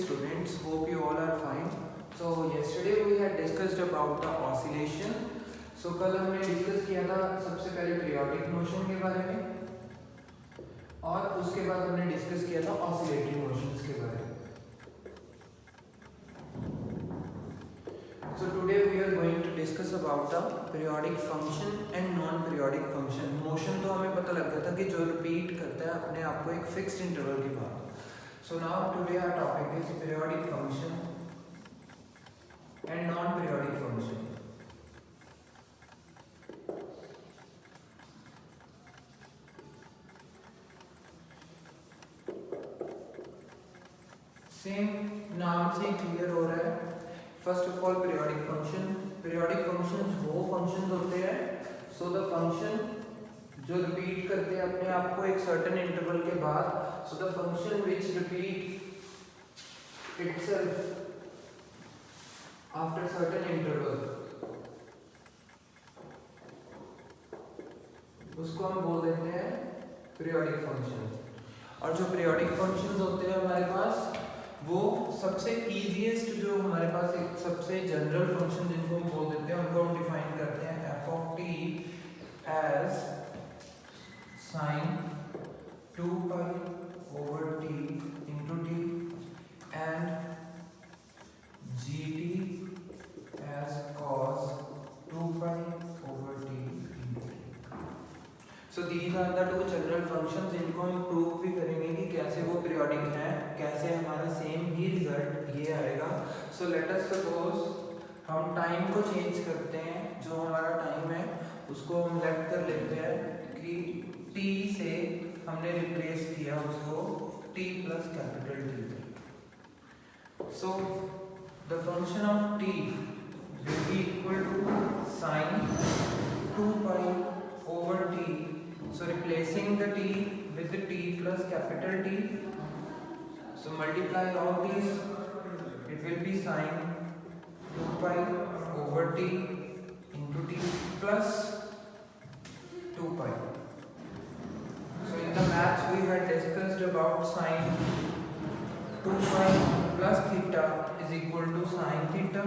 students, hope you all are fine. So yesterday we had discussed about the oscillation. So कल हमने discuss किया था सबसे पहले पीरियोडिक मोशन के बारे में और उसके बाद हमने डिस्कस किया था ऑसिलेटरी मोशंस के बारे में. So today we are going to discuss about the periodic function and non-periodic function. Motion तो हमें पता लग गया था कि जो रिपीट करता है अपने आप को एक फिक्स्ड इंटरवल के बाद. So now today our topic is periodic function and non-periodic function. Same नाम से क्लियर हो रहा है. First of all periodic functions वो फंक्शंस होते हैं सो द फंक्शन जो रिपीट करते हैं अपने आप को एक सर्टेन इंटरवल के बाद. So the function which repeat itself after certain interval उसको हम बोल देते हैं पीरियोडिक फंक्शन. और जो पीरियोडिक फंक्शंस होते हैं हमारे पास वो सबसे इजीएस्ट जो हमारे पास एक सबसे जनरल फंक्शन जिनको हम बोल देते हैं उनको हम डिफाइन करते हैं f of t as sin 2 pi over t into t and gt as cos 2 pi over t into t. So these are the two general functions जिनको हम प्रूव भी करेंगे कि कैसे वो पीरियोडिक हैं, कैसे हमारा सेम ही रिजल्ट ये आएगा. सो लेट अस सपोज हम टाइम को चेंज करते हैं. जो हमारा टाइम है उसको हम लेफ्ट कर लेते हैं कि t से हमने रिप्लेस किया उसको t plus capital T. So the function of t will be equal to sin 2 pi over t. So replacing the t with the t plus capital T. So multiply all these. It will be sin 2 pi over t into t plus 2 pi. So in the maths we had discussed about sin 2 pi plus theta is equal to sin theta.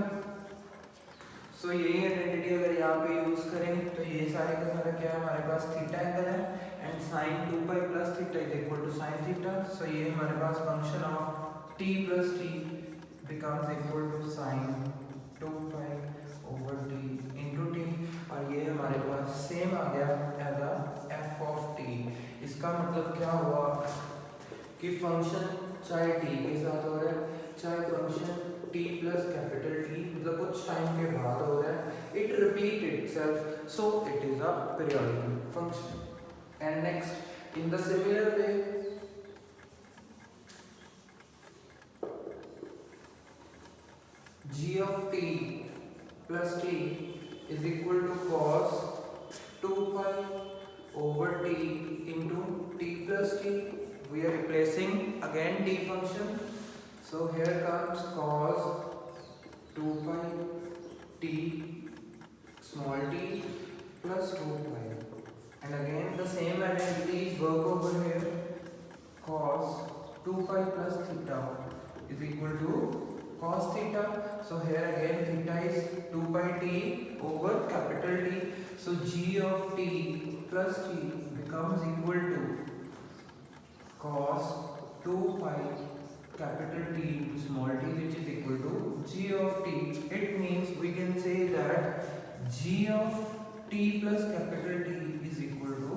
सो यही identity अगर यहाँ पे use करें तो ये सारे का सारा क्या है हमारे पास थीटा एंगल है and sin 2 pi plus theta is equal to sin theta. So ये हमारे पास function of t plus t becomes equal to sin 2 pi over t into t और ये हमारे पास सेम आ गया as a f of t. इसका मतलब क्या हुआ कि फंक्शन चाहे t के साथ हो रहा है चाहे function t plus capital T मतलब कुछ टाइम के बाद हो रहा है it repeat itself so it is a periodic function. And next in the similar way g of t plus t is equal to cos 2 pi over t into t plus t. We are replacing again t function. So here comes cos 2 pi t small t plus 2 pi and again the same identities work over here. Cos 2 pi plus theta is equal to cos theta. So here again theta is 2 pi t over capital T. So g of t plus t becomes equal to cos 2 pi capital T small t which is equal to g of t. It means we can say that g of t plus capital T is equal to,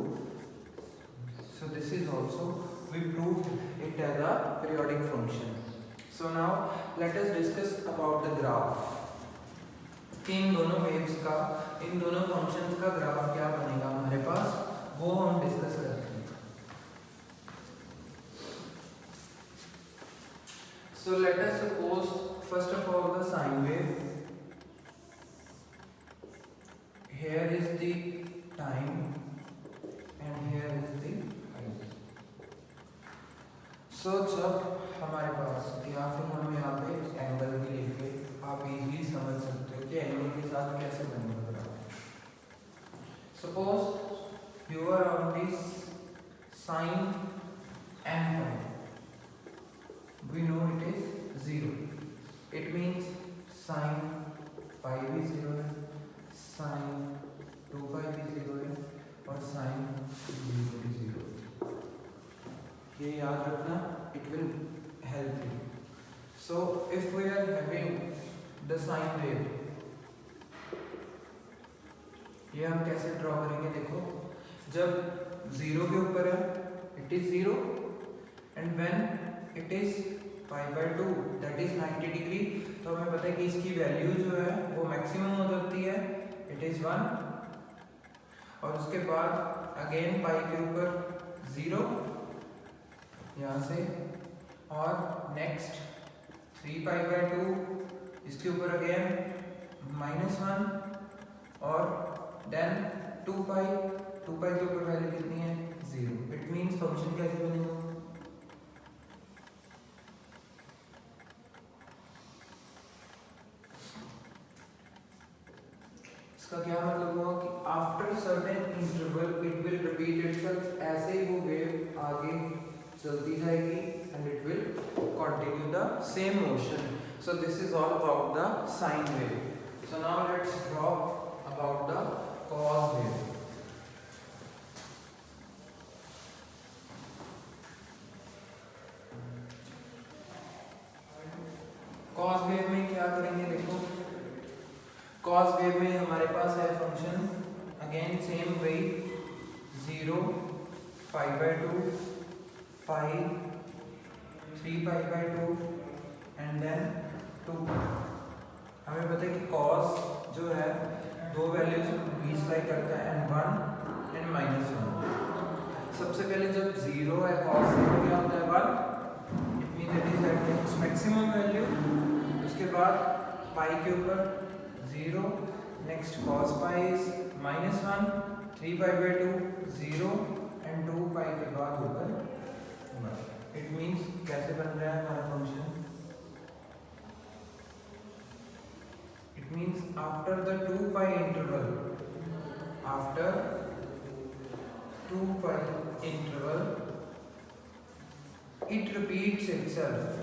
so this is also we proved it as a periodic function. So now let us discuss about the graph. इन दोनों waves का इन दोनों functions का graph क्या बनेगा हमारे पास वो हम discuss करते हैं. So let us suppose first of all the sine wave. Here is the time and here is the height. So जब हमारे पास या फिर हम यहाँ पे एंगल भी लेके आप इजीली समझ सकते हो कि एंगल के साथ कैसे बनेगा. Suppose you are on this sine n point. We know it is 0. It means sin pi भी 0 है, sin 2 pi भी 0 है और sin 0 भी 0 है. ये याद रखना, it will help you. So if we are having the sine wave, ये हम कैसे ड्रॉ करेंगे? देखो, जब 0 के ऊपर है it is 0 and when it is pi by 2 that is 90 degree, तो हमें पता है कि इसकी वैल्यू जो है वो मैक्सिमम हो जाती है, इट इज 1. और उसके बाद अगेन पाई के ऊपर 0 यहाँ से, और नेक्स्ट 3 पाई बाय 2 इसके ऊपर अगेन -1 और देन 2 पाई के ऊपर वैल्यू कितनी है? 0. इट मींस फंक्शन कैसे बनेगा? इसका क्या मतलब हुआ कि after certain interval it will repeat itself. ऐसे ही वो वेव आगे चलती जाएगी and it will continue the same motion. So this is all about the sine wave. So now let's draw about the cos wave. cos wave में क्या करेंगे? देखो, cos wave में हमारे पास है फंक्शन अगेन सेम वही 0 pi by 2 pi 3 pi by 2 and then 2. हमें पता है कि cos जो है दो वैल्यूज बीच लाई करता है एंड 1 एंड -1. सबसे पहले जब 0 है cos 0 क्या होता है? 1. It means it is at its maximum value. उसके बाद पाई के ऊपर 0, next cos pi is -1, 3 pi by 2 0 and 2 पाई के बाद ऊपर 1. इट मींस कैसे बन रहा है हमारा function? It means after the 2 pi interval, after 2 pi interval, it repeats itself.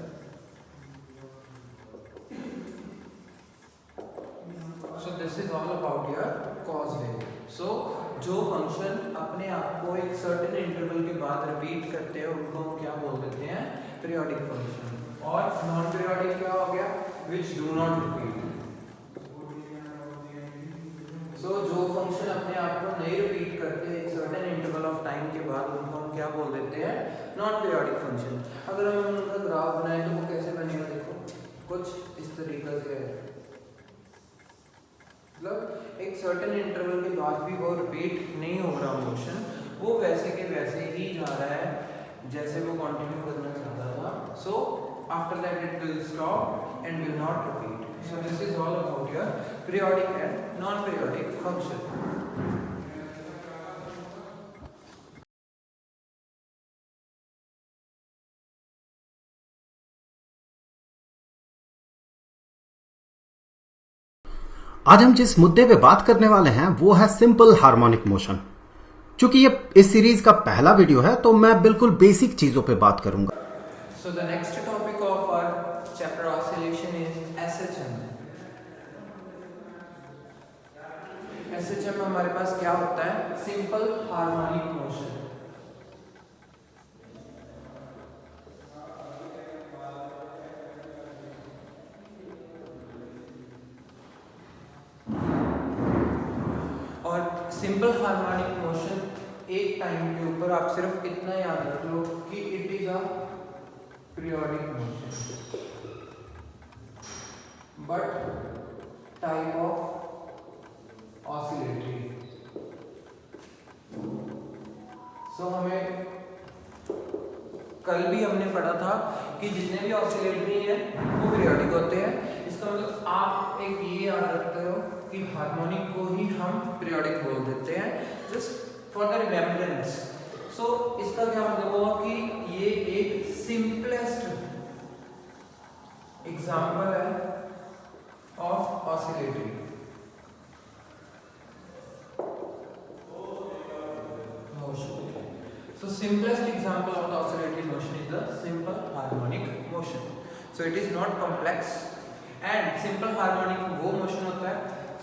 So this is all about your cos wave. So जो function अपने आप को एक सर्टेन इंटरवल के बाद रिपीट करते हैं उनको हम क्या बोल देते हैं? Periodic function. और नॉन पीरियोडिक क्या हो गया? Which do not repeat. तो जो फंक्शन अपने आप को नहीं रिपीट करते एक सर्टेन इंटरवल ऑफ टाइम के बाद उनको हम क्या बोल देते हैं? Non periodic function. अगर हम उनका ग्राफ बनाएं तो वो कैसे बनेगा? देखो, कुछ इस तरीके से है. मतलब एक सर्टेन इंटरवल के बाद भी वो रिपीट नहीं हो रहा मोशन, वो वैसे के वैसे ही जा रहा है जैसे वो कंटिन्यू करना चाहता था. So after that it will stop and will not repeat. So this is all about your periodic and non-periodic function. आज हम जिस मुद्दे पे बात करने वाले हैं वो है सिंपल हार्मोनिक मोशन. चूंकि ये इस सीरीज का पहला वीडियो है तो मैं बिल्कुल बेसिक चीजों पे बात करूंगा. So the next topic of our chapter oscillation is SHM. SHM में हमारे पास क्या होता है? Simple harmonic motion. और सिंपल हार्मोनिक मोशन एक टाइम के ऊपर आप सिर्फ इतना याद रख लो कि it is a periodic motion but type of oscillatory. So हमें कल भी हमने पढ़ा था कि जितने भी ऑसिलेटरी हैं वो पीरियोडिक होते हैं. इसका मतलब आप एक ये याद रखते हो कि हार्मोनिक को ही हम पीरियोडिक बोल देते हैं, जस्ट फॉर द रिमेम्बरेंस. सो इसका क्या मतलब हुआ कि ये एक सिंपलेस्ट एग्जाम्पल है of oscillatory. So simplest example of the oscillatory motion is the simple harmonic motion. So it is not complex and simple harmonic वो मोशन होता है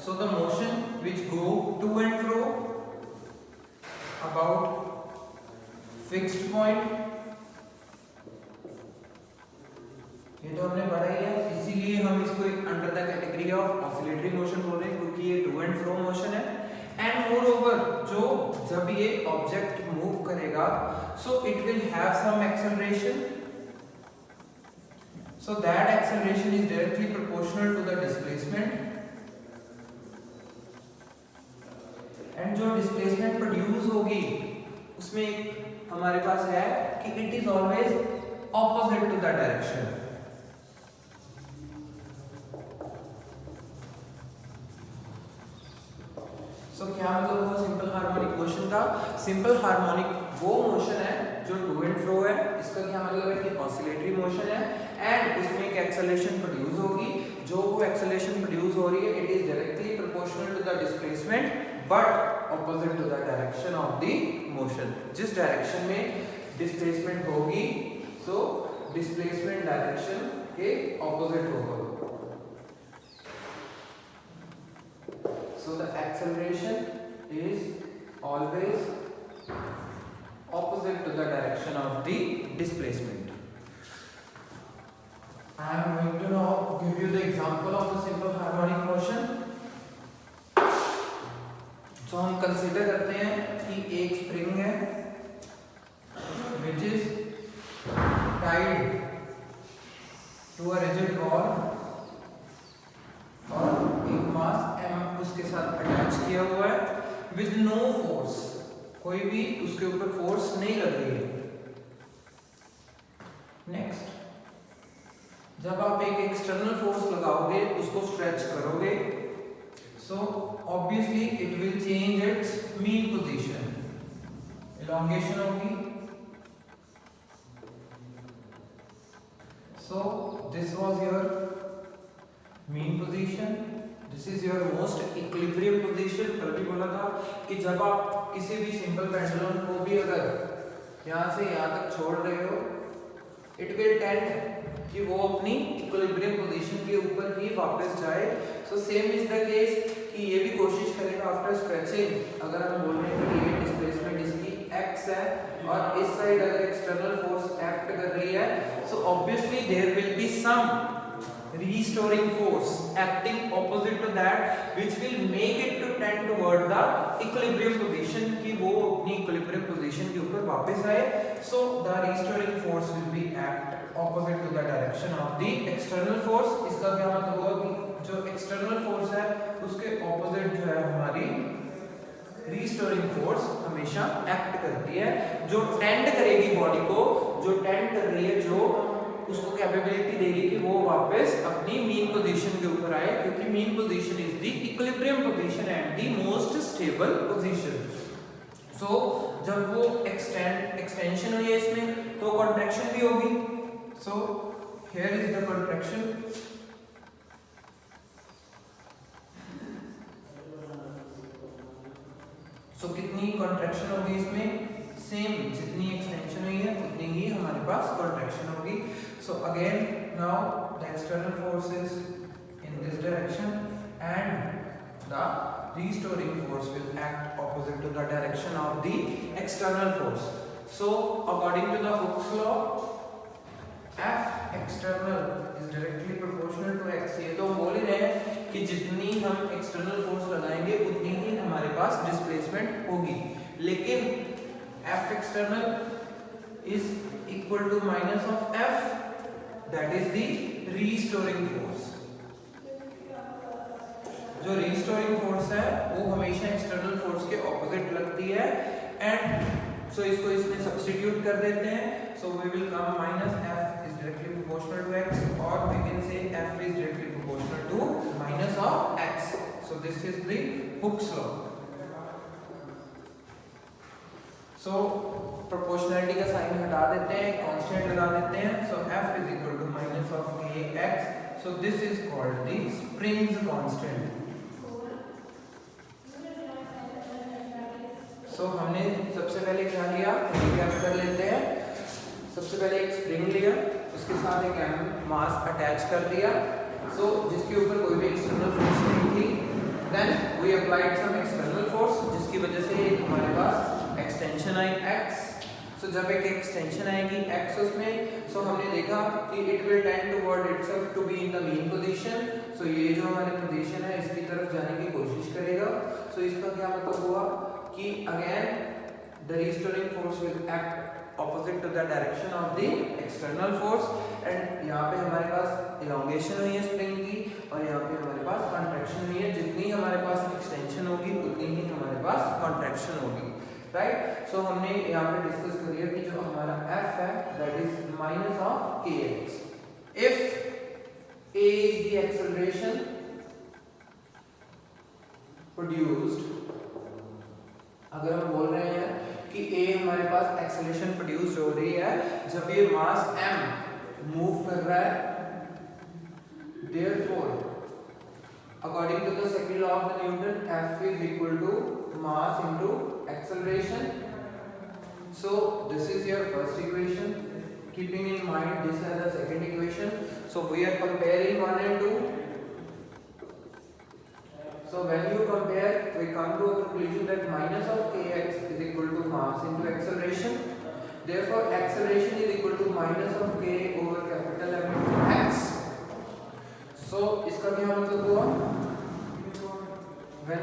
so the motion which go to and fro about fixed point, ये तो हमने पढ़ा ही है, इसीलिए हम इसको under the category of oscillatory motion बोल रहे हैं क्योंकि ये टू एंड फ्रो मोशन है। एंड मोरओवर जो जब ये ऑब्जेक्ट मूव करेगा so it will have some acceleration, so that acceleration is directly proportional to the displacement and जो डिस्प्लेसमेंट प्रोड्यूस होगी उसमें एक हमारे पास है कि it is always opposite to the direction. तो क्या मतलब हुआ सिंपल हार्मोनिक मोशन का? सिंपल हार्मोनिक वो मोशन है जो टू एंड फ्रो है, इसका क्या मतलब है कि ऑसिलेटरी मोशन है एंड उसमें एक एक्सेलरेशन प्रोड्यूस होगी, जो वो एक्सेलरेशन प्रोड्यूस हो रही है it is directly proportional to the displacement but opposite to the direction of the motion. जिस डायरेक्शन में डिस्प्लेसमेंट होगी सो डिस्प्लेसमेंट डायरेक्शन के ऑपोजिट होगा। So the acceleration is always opposite to the direction of the displacement. I am going to now give you the example of the simple harmonic motion. So हम consider करते हैं कि एक spring है which is tied to a rigid wall और एक मास m उसके साथ अटैच किया हुआ है विद नो फोर्स, कोई भी उसके ऊपर फोर्स नहीं लग रही है। नेक्स्ट, जब आप एक एक्सटर्नल फोर्स लगाओगे उसको स्ट्रेच करोगे so obviously it will change its mean position, elongation होगी। So this was your mean position, this is your most equilibrium position. कल भी बोला था कि जब आप किसी भी सिंपल पेंडुलम को भी अगर यहाँ से यहाँ तक छोड़ रहे हो इट विल टेंड कि वो अपनी इक्विलिब्रियम पोजीशन के ऊपर ही वापस जाए। So same is the case कि ये भी कोशिश करेगा आफ्टर स्ट्रेचिंग, अगर हम बोल रहे हैं कि ये डिस्प्लेसमेंट इसकी x है और इस साइड अगर एक्सटर्नल फोर्स एक्ट कर रही है so obviously there will be some restoring force acting opposite to that which will make it to tend toward the equilibrium position कि वो अपनी equilibrium position के ऊपर वापस आए। so the restoring force will be act opposite to the direction of the external force। इसका क्या मतलब हुआ कि जो external force है उसके opposite जो है हमारी restoring force हमेशा act करती है, जो tend करेगी बॉडी को, जो tend कर रही है, जो उसको कैपेबिलिटी देगी कि वो वापस अपनी मीन पोजीशन के ऊपर आए क्योंकि mean position is the equilibrium position and the most stable position. So जब वो एक्सटेंशन हुई है इसमें तो कॉन्ट्रैक्शन भी होगी। So here is the contraction, so कितनी कॉन्ट्रैक्शन होगी इसमें? सेम, जितनी एक्सटेंशन हुई है उतनी ही हमारे पास कॉन्ट्रैक्शन होगी। So again now the external forces in this direction and the restoring force will act opposite to the direction of the external force. So according to the Hooke's law F external is directly proportional to x। ये तो बोल ही रहे हैं कि जितनी हम external force लगाएंगे उतनी ही हमारे पास डिस्प्लेसमेंट होगी, लेकिन F external is equal to minus of F, that is the restoring force। जो restoring force है वो हमेशा external force के opposite लगती है and so इसको इसमें substitute कर देते हैं। so we will come minus F is directly proportional to x or we can say F is directly proportional to minus of x। so this is the Hooke's law। So proportionality का sign हटा देते हैं, constant लगा देते हैं। So F is equal to minus of kx। So this is called the spring's constant. So हमने सबसे पहले क्या लिया, रिकैप कर लेते हैं। सबसे पहले एक स्प्रिंग लिया, उसके साथ एक मास अटैच कर दिया, सो जिसके ऊपर कोई भी एक्सटर्नल फोर्स नहीं थी, then we applied some external force जिसकी वजह से एक हमारे पास एक्सटेंशन आई x। सो जब एक एक्सटेंशन आएगी x उसमें, सो हमने देखा कि it will tend toward itself to be in the mean position. So ये जो हमारी पोजीशन है इसकी तरफ जाने की कोशिश करेगा। सो इसका क्या मतलब हुआ कि again the restoring force will act opposite to the direction of the external force, and यहाँ पे हमारे पास इलॉन्गेशन हुई है स्प्रिंग की और यहाँ पे हमारे पास कॉन्ट्रैक्शन हुई है। जितनी हमारे पास एक्सटेंशन होगी उतनी ही हमारे पास कॉन्ट्रैक्शन होगी, राइट। सो हमने यहाँ पे डिस्कस कर लिया कि जो हमारा F है that is minus of kx। If a is the acceleration produced, अगर हम बोल रहे हैं कि a हमारे पास एक्सेलरेशन प्रोड्यूस हो रही है जब ये मास m मूव कर रहा है, therefore according to the second law of the Newton, F is equal to mass into acceleration. So this is your first equation, keeping in mind this as the second equation. So we are comparing 1 and 2. So when you compare, we come to a conclusion that minus of kx is equal to mass into acceleration. Therefore acceleration is equal to minus of k over capital M into x. So इसका क्या मतलब हुआ? When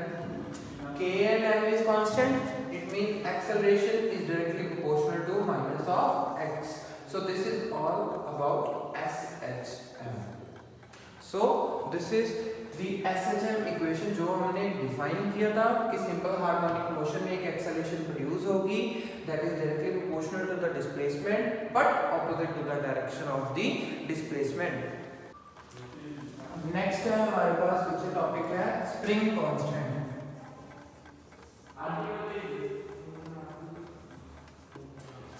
k and m is constant, it means acceleration is directly proportional to minus of x. So this is all about SHM. So this is the SHM equation जो हमने define किया था कि simple harmonic motion में एक acceleration produce होगी that is directly proportional to the displacement but opposite to the direction of the displacement. Next है हमारे पास पीछे टॉपिक है स्प्रिंग कांस्टेंट।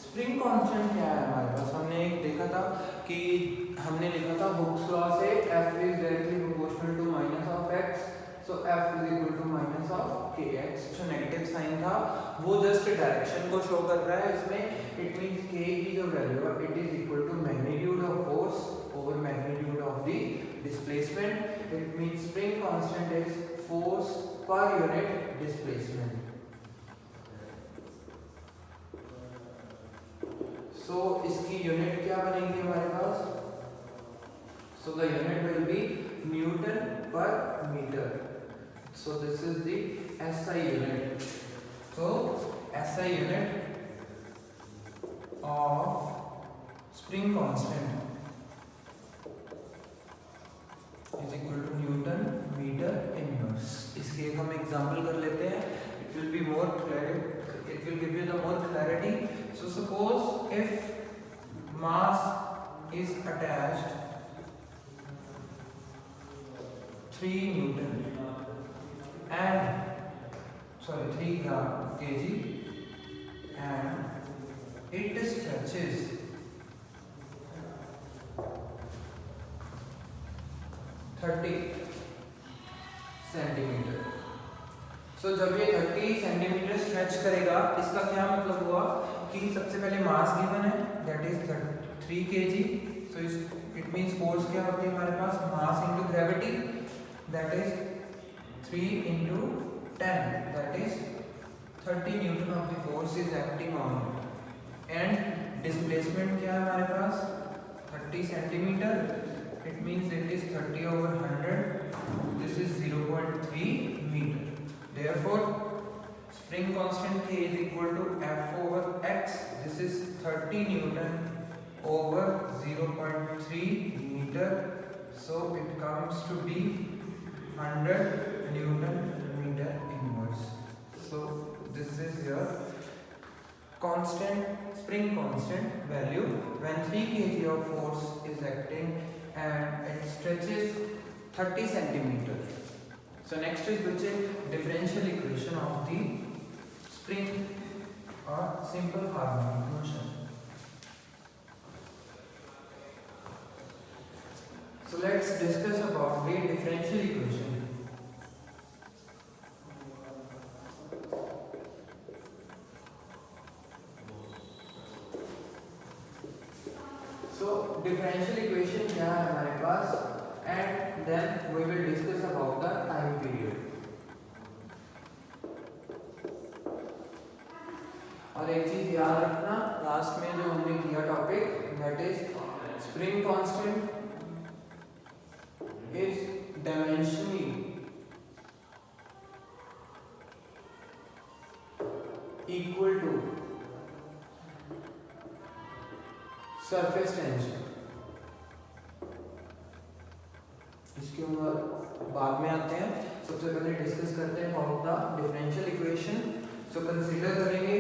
स्प्रिंग कांस्टेंट क्या है हमारे पास? हमने एक देखा था कि हमने लिखा था हुक्स लॉ से F is directly proportional to minus of x, so F is equal to minus of kx। जो नेगेटिव साइन था वो जस्ट डायरेक्शन को शो कर रहा है इसमें। इट मींस k की जो वैल्यू है it is equal to magnitude of force over magnitude of the displacement। It means spring constant is force per unit displacement। So इसकी यूनिट क्या बनेगी हमारे पास? So the unit will be Newton per meter। So this is the SI unit। So SI unit of spring constant is equal to Newton meter inverse। इसके एक हम example कर लेते हैं, it will be more clear, it will give you the more clarity। So suppose if mass is attached 3 Newton and 3 kg and it stretches 30 centimetre. So जब ये 30 centimetre stretch करेगा इसका क्या मतलब हुआ कि सबसे पहले मास गिवन है that is 3 kg। So it means force क्या होती है हमारे पास? Mass into gravity that is 3 into 10 that is 30 newton of the force is acting on it. And displacement क्या है हमारे पास? 30 centimetre. It means it is 30 over 100. This is 0.3 meter. Therefore, spring constant K is equal to F over x. This is 30 Newton over 0.3 meter. So it comes to be 100 Newton meter inverse. So this is your constant, spring constant value when 3 kg of force is acting and it stretches 30 centimeter. So next is which is differential equation of the spring or simple harmonic motion. So let's discuss about the differential equation. So differential equation क्या है हमारे पास, and then we will discuss about the time period. और एक चीज याद रखना, last में जो हमने किया topic, that is spring constant is dimensionally equal to surface tension. इसके ऊपर बाद में आते हैं, सबसे पहले डिस्कस करते हैं about the differential equation. So consider करेंगे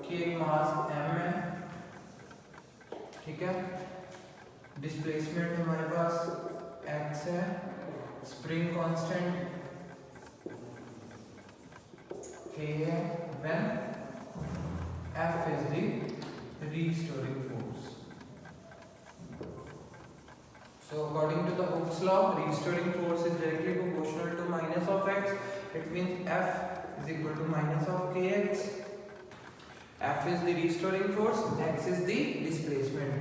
कि एक मास m है, ठीक है, डिस्प्लेसमेंट हमारे पास x है, स्प्रिंग कांस्टेंट k है, when F is the restoring force. So according to the Hooke's law, restoring force is directly proportional to minus of x. It means F is equal to minus of kx. F is the restoring force, x is the displacement.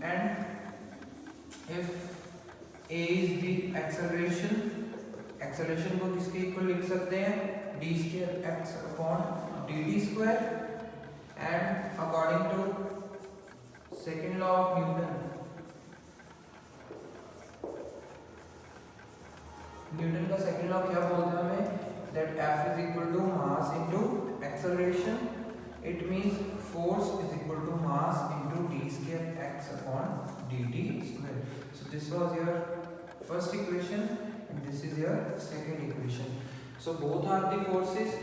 And if a is the acceleration, acceleration को किसके equal लिख सकते हैं, d square x upon dt square. And according to second law of Newton, Newton का second law क्या बोलता है हमें, that F is equal to mass into acceleration. It means force is equal to mass into d square x upon dt square. So this was your first equation and this is your second equation. So both are the forces.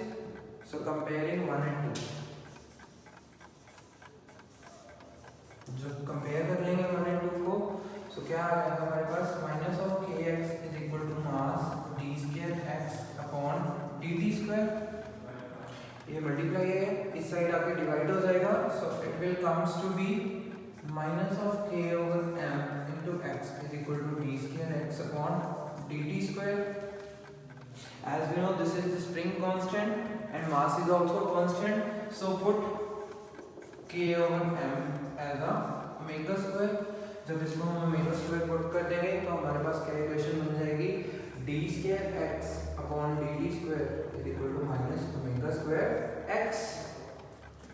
So comparing 1 and 2, जब compare कर लेंगे 1 and 2 को, so क्या आ जाएगा हमारे पास, minus of K X is equal to mass D square X upon D T square. ये मल्टीप्लाई है, इस साइड आके डिवाइड हो जाएगा, so it will comes to be minus of K over M into X is equal to D square X upon D T square. As we know, this is the spring constant and mass is also constant, so put k over m as a omega square. जब इसको हम omega square put कर देंगे तो हमारे पास क्या equation बन जाएगी, D square X upon D T square is equal to minus omega square X.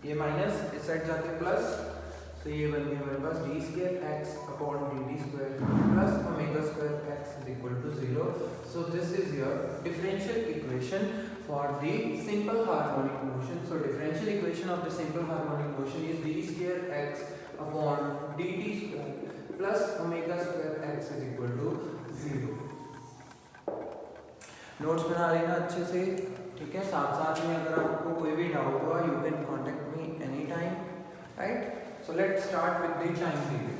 ये माइनस इस साइड जाके प्लस, तो ये बन गया हमारे पास D square X upon D T square plus omega square X is equal to 0। So this is your differential equation for the simple harmonic motion. So differential equation of the simple harmonic motion is d square x upon dt square plus omega square x is equal to 0. Notes बना लेना अच्छे से, ठीक है। साथ साथ में अगर आपको कोई भी डाउट हुआ, you can contact me any time, right. So let's start with the time period.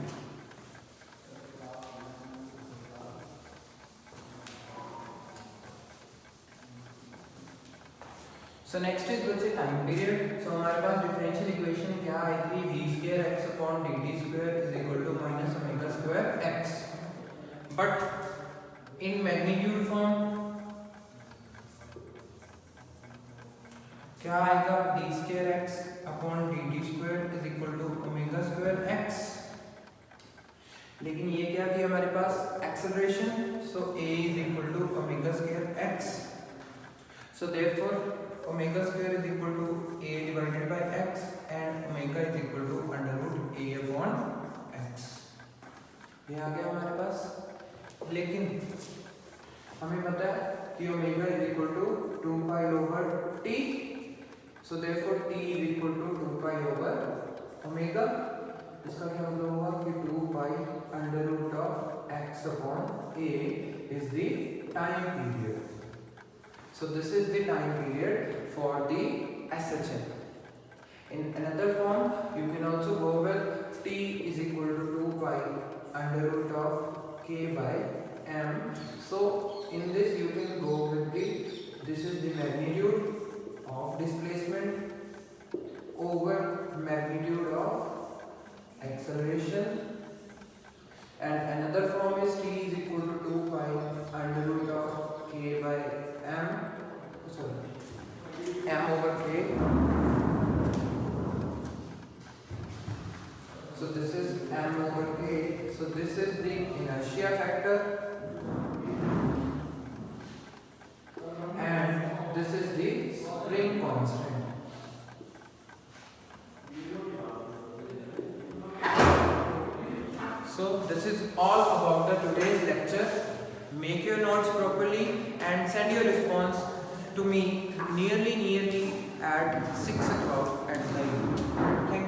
So next is what's time period. So हमारे पास डिफरेंशियल इक्वेशन क्या आई थी, v square x upon dt square is equal to minus omega square x, but in magnitude form क्या आएगा, d square x upon dt square is equal to omega square x। लेकिन ये क्या थी हमारे पास, acceleration, so a is equal to omega square x। So therefore omega square is equal to a divided by x and omega is equal to under root a upon x। ये आ गया हमारे पास। लेकिन हमें पता है कि omega is equal to 2 pi over t, so therefore t is equal to 2 pi over omega। इसका क्या मतलब होगा कि 2 pi under root of x upon a is the time period। So this is the time period for the SHM. In another form, you can also go with t is equal to 2 pi under root of k by m. So in this you can go with this is the magnitude of displacement over magnitude of acceleration. And another form is t is equal to 2 pi under root of k by m, sorry, m over k. factor and this is the spring constant. So this is all about the today's lecture. Make your notes properly and send your response to me nearly at 6 o'clock at night. Thank you.